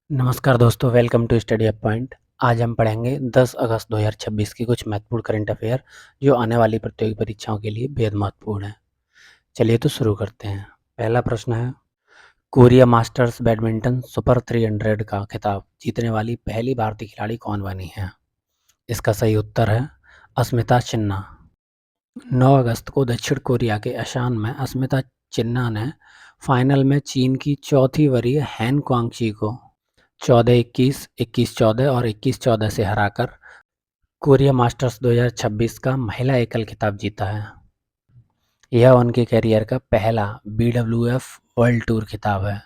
नमस्कार दोस्तों, welcome to study up point. आज हम पढ़ेंगे 10 अगस्त 2026 की कुछ महत्वपूर्ण करंट अफेयर जो आने वाली प्रतियोगी परीक्षाओं के लिए बेहद महत्वपूर्ण है। चलिए तो शुरू करते हैं। पहला प्रश्न है, कोरिया मास्टर्स बैडमिंटन सुपर 300 का खिताब जीतने वाली पहली भारतीय खिलाड़ी कौन बनी है? इसका सही उत्तर है अस्मिता चिन्ना। 9 अगस्त को दक्षिण कोरिया के अशान में अस्मिता चिन्ना ने फाइनल में चीन की चौथी वरीय हैन क्वांगची को 14-21, 21-14 और 21-14 से हराकर कोरिया मास्टर्स 2026 का महिला एकल खिताब जीता है। यह उनके करियर का पहला BWF वर्ल्ड टूर खिताब है।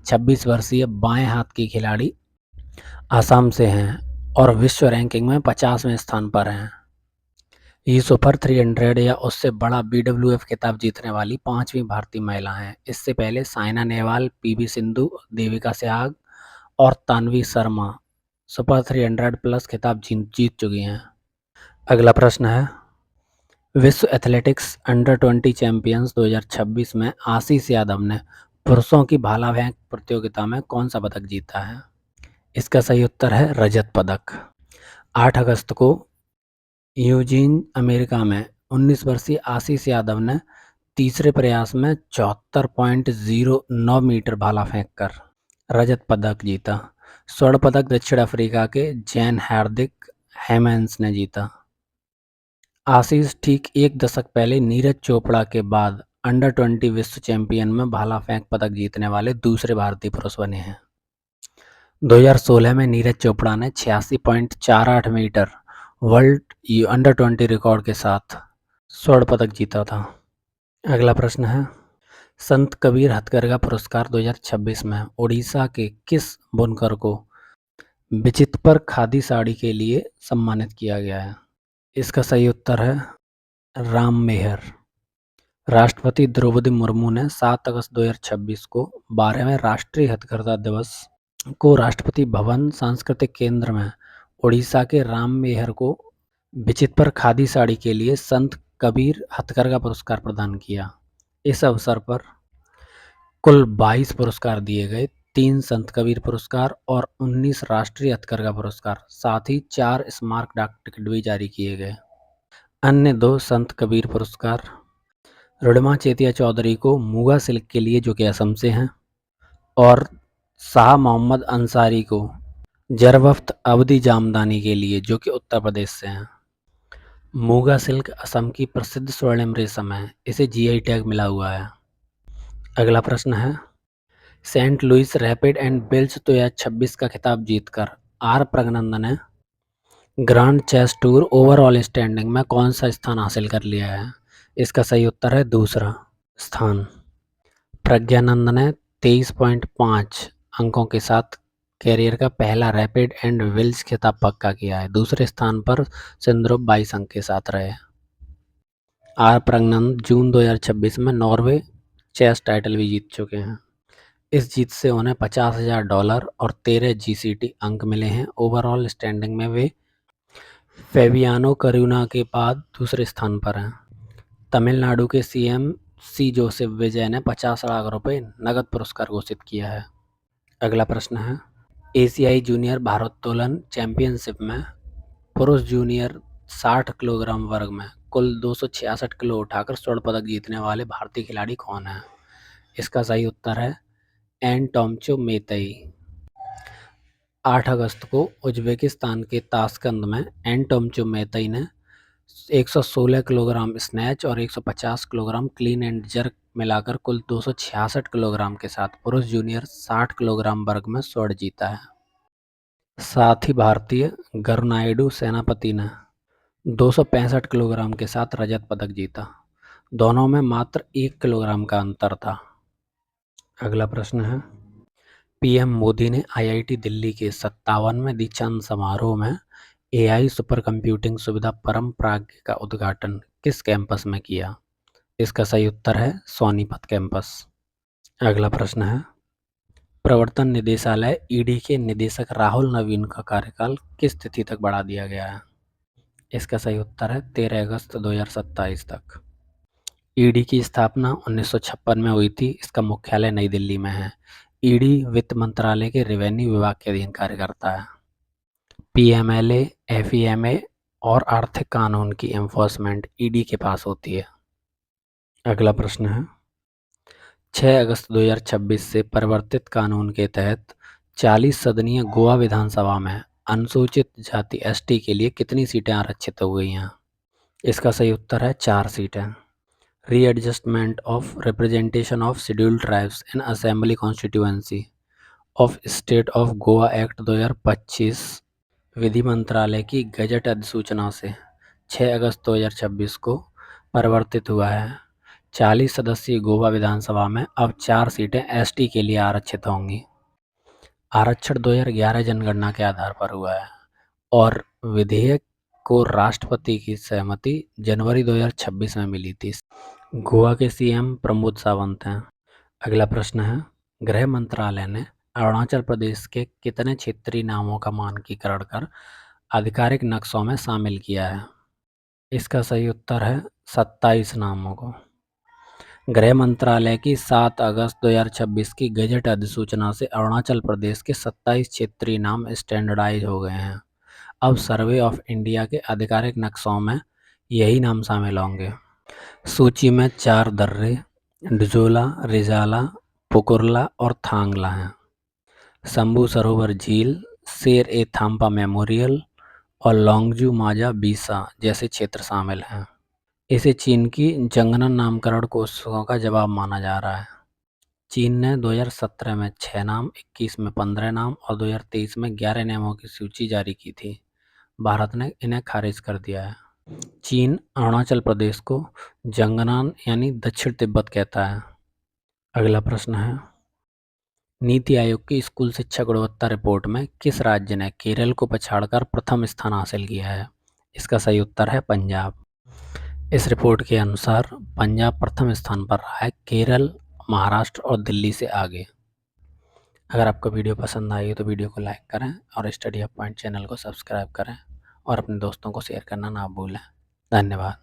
26 वर्षीय बाएं हाथ की खिलाड़ी असम से हैं और विश्व रैंकिंग में 50वें स्थान पर हैं। ये सुपर 300 या उससे बड़ा BWF खिताब जीतने वाली पांचवी भारतीय महिला हैं। इससे पहले साइना नेहवाल, PV सिंधु, देविका सहवाग और तानवी शर्मा सुपर 300 प्लस खिताब जीत चुकी हैं। अगला प्रश्न है, विश्व एथलेटिक्स अंडर 20 चैंपियंस 2026 में आशीष यादव ने पुरुषों की भाला फेंक प्रतियोगिता में कौन सा पदक जीता है? इसका सही उत्तर है रजत पदक। 8 अगस्त को यूजीन, अमेरिका में 19 वर्षीय आशीष यादव ने तीसरे प्रयास में 74.09 मीटर भाला फेंककर रजत पदक जीता। स्वर्ण पदक दक्षिण अफ्रीका के जैन हार्दिक हेमन्स ने जीता। आशीष ठीक एक दशक पहले नीरज चोपड़ा के बाद अंडर 20 विश्व चैंपियन में भाला फेंक पदक जीतने वाले दूसरे भारतीय पुरुष बने हैं। 2016 में नीरज चोपड़ा ने 86.48 मीटर वर्ल्ड अंडर 20 रिकॉर्ड के साथ स्वर्ण पदक जीता था। अगला प्रश्न है, संत कबीर हथकरघा पुरस्कार 2026 में उड़ीसा के किस बुनकर को विचित्र खादी साड़ी के लिए सम्मानित किया गया है? इसका सही उत्तर है राम मेहर। राष्ट्रपति द्रौपदी मुर्मू ने 7 अगस्त 2026 को 12वें राष्ट्रीय हथकरघा दिवस को राष्ट्रपति भवन सांस्कृतिक केंद्र में उड़ीसा के राम मेहर को विचित्र खादी साड़ी के लिए संत कबीर हथकरघा पुरस्कार प्रदान किया। इस अवसर पर कुल 22 पुरस्कार दिए गए, 3 संत कबीर पुरस्कार और 19 राष्ट्रीय हथकरघा पुरस्कार, साथ ही 4 स्मारक डाक टिकट भी जारी किए गए। अन्य 2 संत कबीर पुरस्कार रुड़मा चेतिया चौधरी को मुगा सिल्क के लिए, जो कि असम से हैं, और शाह मोहम्मद अंसारी को जरवफ्त अवधी जामदानी के लिए, जो कि उत्तर प्रदेश से हैं। मुगा सिल्क असम की प्रसिद्ध स्वर्णिम रेशम है, इसे GI टैग मिला हुआ है। अगला प्रश्न है, Saint Louis rapid and blitz 2026 का खिताब जीतकर आर प्रज्ञानंद ने grand chess tour overall standing में कौन सा स्थान हासिल कर लिया है? इसका सही उत्तर है दूसरा स्थान। प्रज्ञानंद ने 23.5 अंकों के साथ कैरियर का पहला रैपिड एंड विल्स खिताब पक्का किया है। दूसरे स्थान पर सिंद्रुप 22 अंक के साथ रहे। आर प्रज्ञानंद जून 2026 में नॉर्वे चेस टाइटल भी जीत चुके हैं। इस जीत से उन्हें $50,000 और 13 GCT अंक मिले हैं। ओवरऑल स्टैंडिंग में वे फेबियानो करुणा के बाद दूसरे स्थान पर हैं। तमिलनाडु के CM C जोसेफ विजय ने 50 लाख रुपए नगद पुरस्कार घोषित किया है। अगला प्रश्न है, एशियाई जूनियर भारोत्तोलन चैंपियनशिप में पुरुष जूनियर 60 किलोग्राम वर्ग में कुल 266 किलो उठाकर स्वर्ण पदक जीतने वाले भारतीय खिलाड़ी कौन है? इसका सही उत्तर है एन टोम्चो मेतई। 8 अगस्त को उज्बेकिस्तान के ताशकंद में एन टोम्चो मेतई ने 116 किलोग्राम स्नैच और 150 किलोग्राम क्लीन एंड जर्क मिलाकर कुल 266 किलोग्राम के साथ पुरुष जूनियर 60 किलोग्राम वर्ग में स्वर्ण जीता है। साथ ही भारतीय गरुनाइडू सेनापति ने 265 किलोग्राम के साथ रजत पदक जीता। दोनों में मात्र 1 किलोग्राम का अंतर था। अगला प्रश्न है, PM मोदी ने IIT दिल्ली के 57वें दीक्षांत समारोह में AI सुपर कंप्यूटिंग सुविधा परम प्राज्ञ का उद्घाटन किस कैंपस में किया? इसका सही उत्तर है सोनीपत कैंपस। अगला प्रश्न है, प्रवर्तन निदेशालय ED के निदेशक राहुल नवीन का कार्यकाल किस तिथि तक बढ़ा दिया गया है? इसका सही उत्तर है 13 अगस्त 2027 तक। ED की स्थापना 1956 में हुई थी। इसका मुख्यालय नई दिल्ली में है। ईडी वित्त मंत्रालय के रेवेन्यू विभाग के अधीन कार्य करता है। पीएमएलए, एफईएमए और आर्थिक कानून की एनफोर्समेंट ईडी के पास होती है। अगला प्रश्न है, 6 अगस्त 2026 से परिवर्तित कानून के तहत 40 सदनीय गोवा विधानसभा में अनुसूचित जाति एसटी के लिए कितनी सीटें आरक्षित हो गई हैं? इसका सही उत्तर है 4 सीटें। Readjustment of representation of scheduled tribes in assembly constituency of state of Goa act 2025 विधि मंत्रालय की गजट अधिसूचना से 6 अगस्त 2026 को परिवर्तित हुआ है। 40 सदस्यीय गोवा विधानसभा में अब 4 सीटें एसटी के लिए आरक्षित होंगी। आरक्षण 2011 जनगणना के आधार पर हुआ है और विधेयक को राष्ट्रपति की सहमति जनवरी 2026 में मिली थी। गोवा के सीएम प्रमोद सावंत हैं। अगला प्रश्न है, गृह मंत्रालय ने अरुणाचल प्रदेश के कितने क्षेत्रीय नामों का मानकीकरण कर आधिकारिक नक्शों में शामिल किया है? इसका सही उत्तर है 27 नामों को। गृह मंत्रालय की 7 अगस्त 2026 की गजट अधिसूचना से अरुणाचल प्रदेश के 27 क्षेत्रीय नाम स्टैंडर्डाइज हो गए हैं। अब सर्वे ऑफ इंडिया के आधिकारिक नक्शों में यही नाम शामिल होंगे। सूची में 4 दर्रे डजोला, रिजाला, पुकुरला और थांगला हैं। शंभू सरोवर झील, शेर ए थाम्पा मेमोरियल और लोंगजू माजा बीसा जैसे क्षेत्र शामिल हैं। इसे चीन की जंगनन नामकरण कोशिशों का जवाब माना जा रहा है। चीन ने 2017 में 6 नाम, 21 में 15 नाम और 2023 में 11 नामों की सूची जारी की थी। भारत ने इन्हें खारिज कर दिया है। चीन अरुणाचल प्रदेश को जंगनान यानी दक्षिण तिब्बत कहता है। अगला प्रश्न है, नीति आयोग की स्कूल शिक्षा गुणवत्ता रिपोर्ट में किस राज्य ने केरल को पछाड़कर प्रथम स्थान हासिल किया है? इसका सही उत्तर है पंजाब। इस रिपोर्ट के अनुसार पंजाब प्रथम स्थान पर रहा है, केरल, महाराष्ट्र और दिल्ली से आगे। अगर आपको वीडियो पसंद आई तो वीडियो को लाइक करें और स्टडी ऑफ पॉइंट चैनल को सब्सक्राइब करें और अपने दोस्तों को शेयर करना ना भूलें। धन्यवाद।